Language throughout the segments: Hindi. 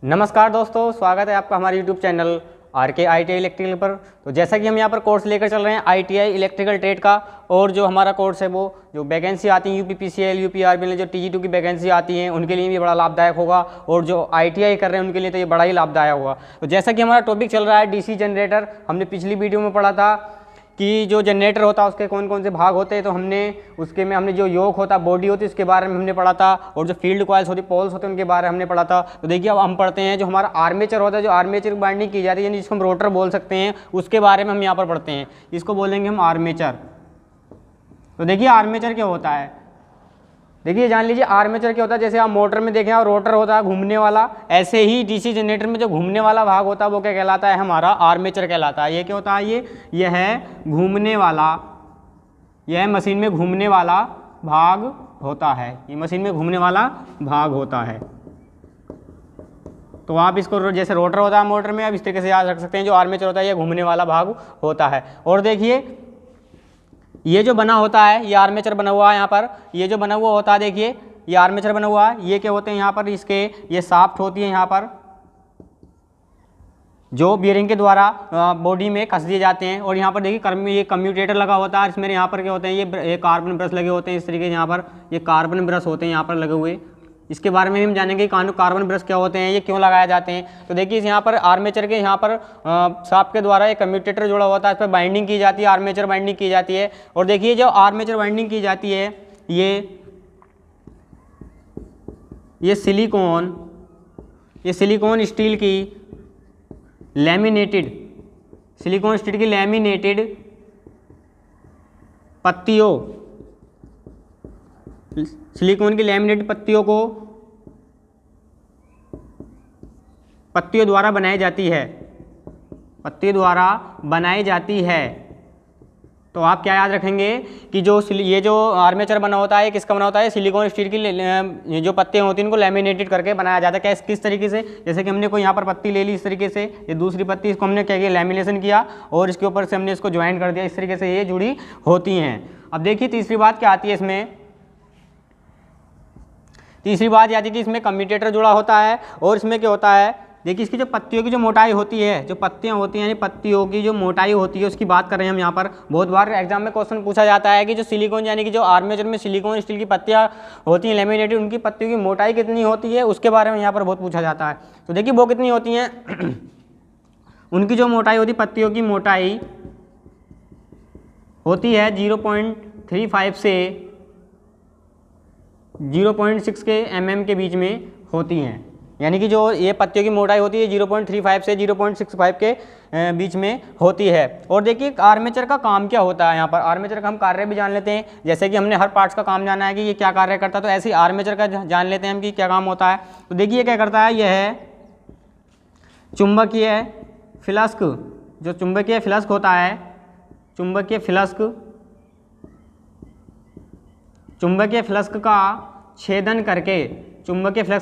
नमस्कार दोस्तों, स्वागत है आपका हमारे YouTube channel R K. ITI electrical पर। तो जैसा कि हम यहाँ पर कोर्स लेकर चल रहे हैं ITI इलेक्ट्रिकल ट्रेड का, और जो हमारा कोर्स है वो जो वैकेंसी आती है UPPCL, UPRB जो TG2 की वैकेंसी आती हैं उनके लिए भी बड़ा लाभदायक होगा, और जो ITI कर रहे हैं उनके लिए तो ये बड़ा ही लाभदायक होगा। तो जैसा कि हमारा टॉपिक चल रहा है DC जनरेटर, हमने पिछली वीडियो में पढ़ा था कि जो जनरेटर होता है उसके कौन कौन से भाग होते हैं। तो हमने जो योक होता है, बॉडी होती है, उसके बारे में हमने पढ़ा था, और जो फील्ड कॉइल्स होती, पोल्स होते हैं, उनके बारे में हमने पढ़ा था। तो देखिए अब हम पढ़ते हैं जो हमारा आर्मेचर होता है, जो आर्मेचर की बाइंडिंग की जाती है, जिसको हम रोटर बोल सकते हैं, उसके बारे में हम यहाँ पर पढ़ते हैं। इसको बोलेंगे हम आर्मेचर। तो देखिए आर्मेचर क्या होता है, देखिए जान लीजिए आर्मेचर क्या होता है। जैसे आप मोटर में देखें और रोटर होता है घूमने वाला, ऐसे ही डीसी जनरेटर में जो घूमने वाला भाग होता है वो क्या कहलाता है, हमारा आर्मेचर कहलाता है। ये क्या होता है, ये है घूमने वाला, यह मशीन में घूमने वाला भाग होता है, ये मशीन में घूमने वाला भाग होता है। तो आप इसको जैसे रोटर होता है मोटर में, आप इस तरीके से याद रख सकते हैं, जो आर्मेचर होता है ये घूमने वाला भाग होता है। और देखिए ये जो बना होता है, ये आर्मेचर बना हुआ है यहाँ पर, ये जो बना हुआ होता है देखिए ये आर्मेचर बना हुआ है। ये क्या होते हैं यहाँ पर, इसके ये शाफ्ट होती है यहाँ पर, जो बियरिंग के द्वारा बॉडी में कस दिए जाते हैं। और यहाँ पर देखिए ये कम्यूटेटर लगा होता है, इसमें यहाँ पर क्या होते हैं, ये कार्बन ब्रश लगे होते हैं इस तरीके से, यहाँ पर ये कार्बन ब्रश होते हैं यहाँ पर लगे हुए। इसके बारे में भी हम जानेंगे कार्बन ब्रश क्या होते हैं, ये क्यों लगाए जाते हैं। तो देखिए यहाँ पर आर्मेचर के यहाँ पर शाफ्ट के द्वारा एक कम्यूटेटर जुड़ा होता है, इस पर बाइंडिंग की जाती है, आर्मेचर बाइंडिंग की जाती है। और देखिए जो आर्मेचर बाइंडिंग की जाती है, ये सिलिकॉन स्टील की लैमिनेटेड पत्तियों, सिलिकॉन की लैमिनेटेड पत्तियों द्वारा बनाई जाती है। तो आप क्या याद रखेंगे कि ये जो आर्मेचर बना होता है किसका बना होता है, सिलिकॉन स्टील की जो पत्तियां होती हैं उनको लैमिनेटेड करके बनाया जाता है। किस तरीके से, जैसे कि हमने कोई यहाँ पर पत्ती ले ली इस तरीके से, ये दूसरी पत्ती, इसको हमने क्या किया, लैमिनेशन किया, और इसके ऊपर से हमने इसको ज्वाइन कर दिया, इस तरीके से ये जुड़ी होती हैं। अब देखिए तीसरी बात क्या आती है इसमें, तीसरी बात आती है कि इसमें कम्यूटेटर जुड़ा होता है। और इसमें क्या होता है, देखिए इसकी जो पत्तियों की जो मोटाई होती है, जो पत्तियां होती हैं यानी पत्तियों की जो मोटाई होती है उसकी बात कर रहे हैं हम यहाँ पर। बहुत बार एग्जाम में क्वेश्चन पूछा जाता है कि जो सिलिकॉन यानी कि जो आर्मेचर में सिलिकॉन स्टील की पत्तियां होती हैं लैमिनेटेड, उनकी पत्तियों की मोटाई कितनी होती है उसके बारे में यहाँ पर बहुत पूछा जाता है। तो देखिए वो कितनी होती हैं उनकी जो मोटाई होती है, पत्तियों की मोटाई होती है 0.35 से 0.6 के mm के बीच में होती हैं। यानी कि जो ये पत्तियों की मोटाई होती है 0.35 से 0.65 के बीच में होती है। और देखिए आर्मेचर का काम क्या होता है, यहाँ पर आर्मेचर का हम कार्य भी जान लेते हैं। जैसे कि हमने हर पार्ट्स का काम जाना है कि ये क्या कार्य करता है, तो ऐसे ही आर्मेचर का जान लेते हैं हम कि क्या काम होता है। तो देखिए क्या करता है, यह है चुंबकीय फ्लक्स, जो चुंबकीय फ्लक्स होता है, चुंबकीय फ्लक्स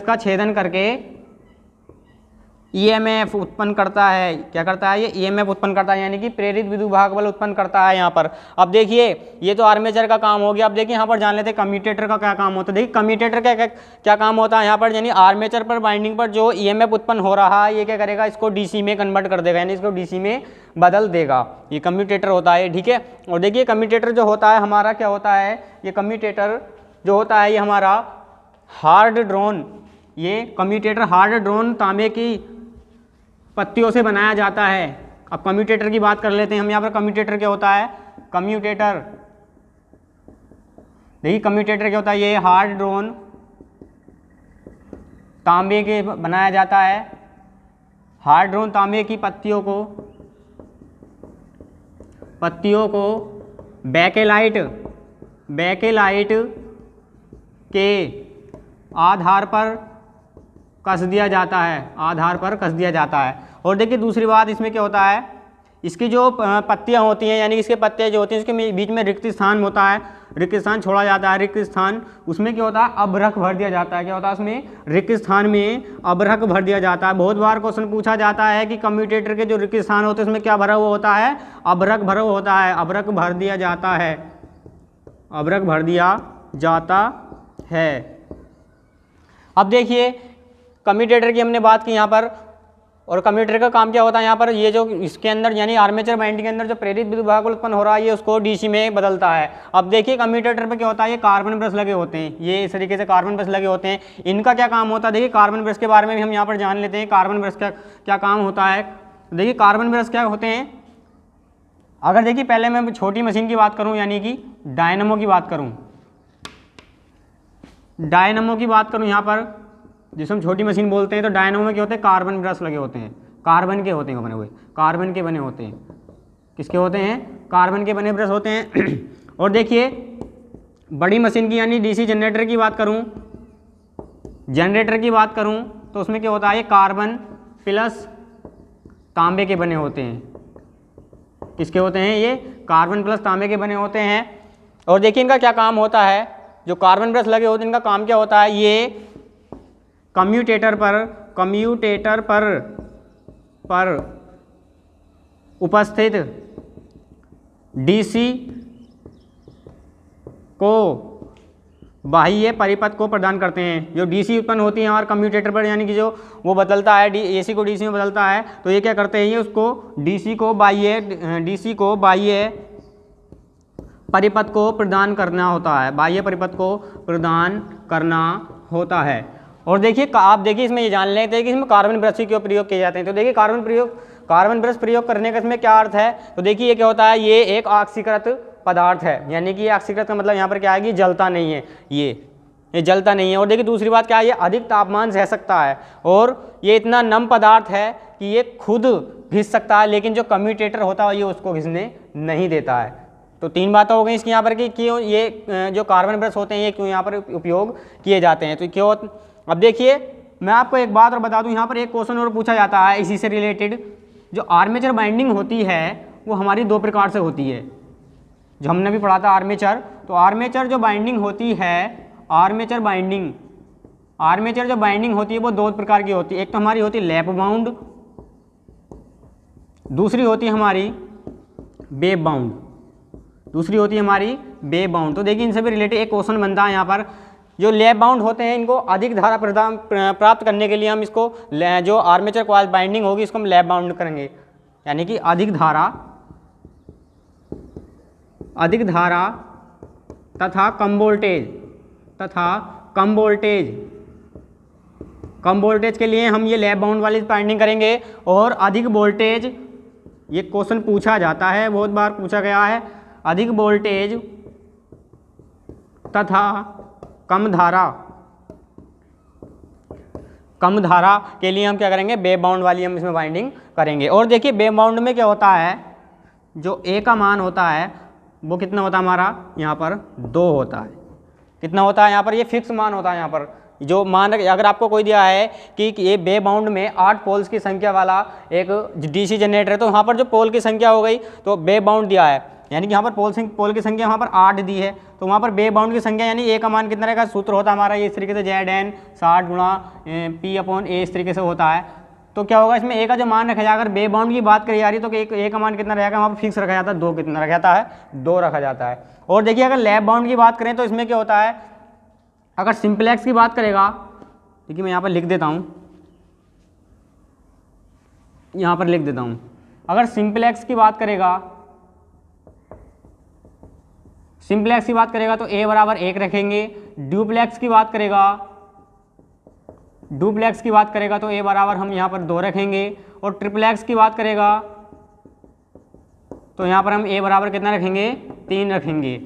का छेदन करके ईएमएफ उत्पन्न करता है। क्या करता है, ये ईएमएफ उत्पन्न करता है, यानी कि प्रेरित विद्युत भाग बल उत्पन्न करता है यहाँ पर। अब देखिए ये तो आर्मेचर का काम हो गया। अब देखिए यहाँ पर जान लेते हैं कम्यूटेटर का क्या काम होता है। देखिए कम्यूटेटर का क्या काम होता है यहाँ पर, यानी आर्मेचर पर बाइंडिंग पर जो ईएमएफ उत्पन्न हो रहा है ये क्या करेगा, इसको डीसी में कन्वर्ट कर देगा, यानी इसको डीसी में बदल देगा। ये कम्यूटेटर होता है, ठीक है। और देखिए कम्यूटेटर जो होता है हमारा क्या होता है, ये कम्यूटेटर जो होता है ये हमारा हार्ड ड्रोन, ये कम्यूटेटर हार्ड ड्रोन तांबे की पत्तियों से बनाया जाता है। अब कम्यूटेटर की बात कर लेते हैं हम यहाँ पर। कम्यूटेटर क्या होता है, कम्यूटेटर देखिए कम्यूटेटर क्या होता है, ये हार्ड ड्रोन तांबे के बनाया जाता है। हार्ड ड्रोन तांबे की पत्तियों को बैकेलाइट के आधार पर कस दिया जाता है। और देखिए दूसरी बात इसमें क्या होता है, इसकी जो पत्तियां होती हैं यानी इसके पत्ते जो होते हैं इसके बीच में रिक्त स्थान होता है, रिक्त स्थान छोड़ा जाता है। रिक्त स्थान उसमें क्या होता है, अभ्रक भर दिया जाता है। क्या होता है उसमें, रिक्त स्थान में अभ्रक भर दिया जाता है। बहुत बार क्वेश्चन पूछा जाता है कि कम्यूटेटर के जो रिक्त स्थान होते हैं उसमें क्या भरा हुआ होता है, अभ्रक भरा हुआ होता है। अभ्रक भर दिया जाता है। अब देखिए कम्यूटेटर की हमने बात की यहाँ पर, और कम्यूटेटर का काम क्या होता है यहाँ पर, ये जो इसके अंदर यानी आर्मेचर वाइंडिंग के अंदर जो प्रेरित विद्युत भाग उत्पन्न हो रहा है ये उसको डीसी में बदलता है। अब देखिए कम्यूटेटर पे क्या होता है, ये कार्बन ब्रश लगे होते हैं, ये इस तरीके से कार्बन ब्रश लगे होते हैं। इनका क्या काम होता है, देखिए कार्बन ब्रश के बारे में भी हम यहाँ पर जान लेते हैं, कार्बन ब्रश का क्या काम होता है। देखिए कार्बन ब्रश क्या होते हैं, अगर देखिए पहले मैं छोटी मशीन की बात करूँ यानी कि डायनमो की बात करूँ, डायनमो की बात करूँ यहाँ पर जिसे हम छोटी मशीन बोलते हैं, तो डायनमो में क्या होते हैं, कार्बन ब्रश लगे होते हैं, कार्बन के होते हैं बने हुए, कार्बन के बने होते हैं, किसके होते हैं, कार्बन के बने ब्रश होते हैं। और देखिए बड़ी मशीन की यानी डीसी जनरेटर की बात करूं, जनरेटर की बात करूं तो उसमें क्या होता है, ये कार्बन प्लस तांबे के बने होते हैं, किसके होते हैं, ये कार्बन प्लस तांबे के बने होते हैं। और देखिए इनका क्या काम होता है, जो कार्बन ब्रश लगे होते हैं इनका काम क्या होता है, ये कम्यूटेटर पर उपस्थित डीसी को बाह्य परिपथ को प्रदान करते हैं। जो डीसी उत्पन्न होती है हमारे कम्यूटेटर पर यानी कि जो वो बदलता है एसी को डीसी में बदलता है, तो ये क्या करते हैं, ये उसको डीसी को बाह्य परिपथ को प्रदान करना होता है, बाह्य परिपथ को प्रदान करना होता है। और देखिए आप देखिए इसमें ये जान लेते हैं कि इसमें कार्बन ब्रश क्यों प्रयोग किए जाते हैं। तो देखिए कार्बन ब्रश प्रयोग करने का इसमें क्या अर्थ है, तो देखिए ये क्या होता है, ये एक ऑक्सीकृत पदार्थ है, यानी कि ये ऑक्सीकृत का मतलब यहाँ पर क्या है कि जलता नहीं है, ये जलता नहीं है। और देखिए दूसरी बात क्या है, ये अधिक तापमान सह सकता है, और ये इतना नम पदार्थ है कि ये खुद घिस सकता है, लेकिन जो कम्यूटेटर होता है ये उसको घिसने नहीं देता है। तो तीन बातें हो गई इसकी यहाँ पर कि क्यों ये जो कार्बन ब्रश होते हैं ये क्यों यहाँ पर उपयोग किए जाते हैं। तो क्यों, अब देखिए मैं आपको एक बात और बता दूं, यहाँ पर एक क्वेश्चन और पूछा जाता है इसी से रिलेटेड। जो आर्मेचर बाइंडिंग होती है वो हमारी दो प्रकार से होती है, जो हमने भी पढ़ा था आर्मेचर। तो आर्मेचर जो बाइंडिंग होती है, आर्मेचर जो बाइंडिंग होती है वो दो प्रकार की होती है। एक तो हमारी होती है लैप बाउंड, दूसरी होती है हमारी वेव बाउंड, तो देखिए इनसे भी रिलेटेड एक क्वेश्चन बनता है यहाँ पर। जो लैप बाउंड होते हैं इनको अधिक धारा प्रदान प्राप्त करने के लिए हम इसको जो आर्मेचर कॉइल बाइंडिंग होगी इसको हम लैप बाउंड करेंगे, यानी कि अधिक धारा तथा कम वोल्टेज के लिए हम ये लैप बाउंड वाली बाइंडिंग करेंगे। और अधिक वोल्टेज, ये क्वेश्चन पूछा जाता है, बहुत बार पूछा गया है, अधिक वोल्टेज तथा कम धारा के लिए हम क्या करेंगे, वेव बाउंड वाली हम इसमें बाइंडिंग करेंगे। और देखिए वेव बाउंड में क्या होता है, जो ए का मान होता है वो कितना होता है हमारा, यहाँ पर 2 होता है। कितना होता है यहाँ पर, ये फिक्स मान होता है। यहाँ पर जो मान अगर आपको कोई दिया है कि ये वेव बाउंड में 8 पोल्स की संख्या वाला एक डीसी जनरेटर है, तो वहाँ पर जो पोल की संख्या हो गई तो वेव बाउंड दिया है, यानी कि यहाँ पर पोल की संख्या वहाँ पर 8 दी है, तो वहाँ पर वेव बाउंड की संख्या यानी ए का मान कितना रहेगा, सूत्र होता है हमारा ये इस तरीके से ZN 60 गुणा P/A इस तरीके से होता है। तो क्या होगा इसमें ए का जो मान रखा जाएगा, अगर वेव बाउंड की बात करी जा रही है तो ए का मान कितना रहेगा, वहाँ पर फिक्स रखा जाता है 2, कितना रखा जाता है 2 रखा जाता है। और देखिए अगर लैप बाउंड की बात करें तो इसमें क्या होता है, अगर सिंपलेक्स की बात करेगा, देखिए मैं यहाँ पर लिख देता हूँ, अगर सिंपलेक्स की बात करेगा तो ए बराबर 1 रखेंगे। ड्यूप्लेक्स की बात करेगा तो ए बराबर हम यहाँ पर 2 रखेंगे। और ट्रिपलेक्स की बात करेगा तो यहाँ पर हम ए बराबर कितना रखेंगे, 3 रखेंगे।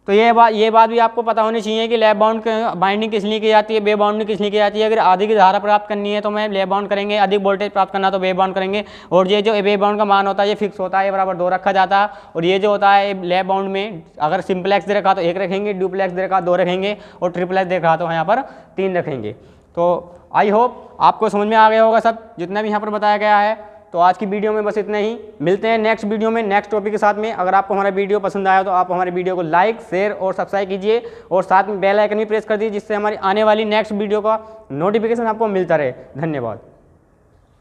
तो ये बात भी आपको पता होनी चाहिए कि लैप बाउंड बाइंडिंग किस लिए की जाती है, वेव बाउंडिंग किस लिए की जाती है। अगर अधिक धारा प्राप्त करनी है तो मैं लैप बाउंड करेंगे, अधिक वोल्टेज प्राप्त करना तो वेव बाउंड करेंगे। और ये जो वेव बाउंड का मान होता है ये फिक्स होता है, ये बराबर 2 रखा जाता है। और ये जो होता है लैप बाउंड में अगर सिंपलेक्स दे रखा तो 1 रखेंगे, ड्यूप्लेक्स दे रखा 2 रखेंगे, और ट्रिपलेक्स दे रखा तो यहाँ पर 3 रखेंगे। तो आई होप आपको समझ में आ गया होगा सब जितना भी यहाँ पर बताया गया है। तो आज की वीडियो में बस इतना ही, मिलते हैं नेक्स्ट वीडियो में नेक्स्ट टॉपिक के साथ में। अगर आपको हमारा वीडियो पसंद आया तो आप हमारे वीडियो को लाइक, शेयर और सब्सक्राइब कीजिए, और साथ में बेल आइकन भी प्रेस कर दीजिए, जिससे हमारी आने वाली नेक्स्ट वीडियो का नोटिफिकेशन आपको मिलता रहे। धन्यवाद।